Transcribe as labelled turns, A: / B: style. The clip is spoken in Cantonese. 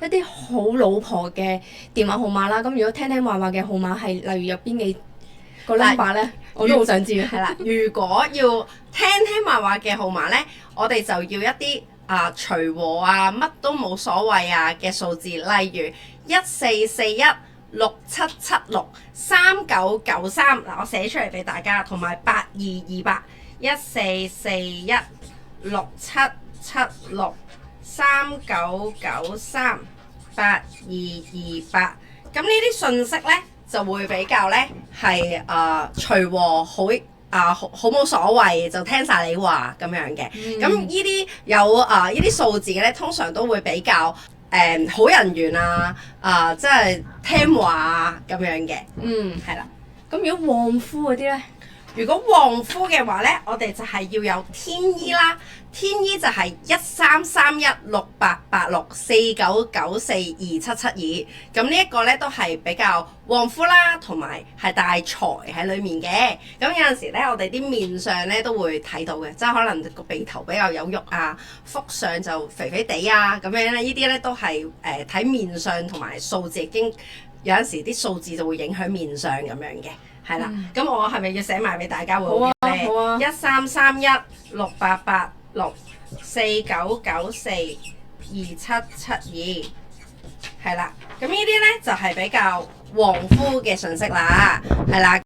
A: 一啲好老婆嘅電話號碼啦。咁如果聽話嘅號碼係例如有邊幾個 number 咧，我都好想知。
B: 係啦，如果要聽話嘅號碼咧，我哋就要一啲隨和啊，乜都冇所謂啊嘅數字，例如144167763993。嗱，我寫出嚟俾大家，同埋82281441677639938228。咁呢啲信息咧就會比較咧係隨和好冇所謂，就聽晒你話咁樣嘅。咁呢啲有呢啲數字嘅咧，通常都會比較好人緣即係聽話咁樣嘅。係啦。
A: 咁如果旺夫嗰啲咧？
B: 如果旺夫嘅話咧，我哋就係要有天醫啦。天醫就係1331688649942772。咁呢一個咧都係比較旺夫啦，同埋係帶財喺裡面嘅。咁有陣時咧，我哋啲面相咧都會睇到嘅，即係可能個鼻頭比較有肉啊，腹上就肥肥地啊，咁樣咧，呢啲咧都係睇面相同埋數字，已經有陣時啲數字就會影響面相咁樣嘅。係啦，咁我係咪要寫埋俾大家會好啲咧？
A: 好啊
B: ！1331688649942772，係啦，咁呢啲咧就係比較旺夫嘅信息啦，係啦。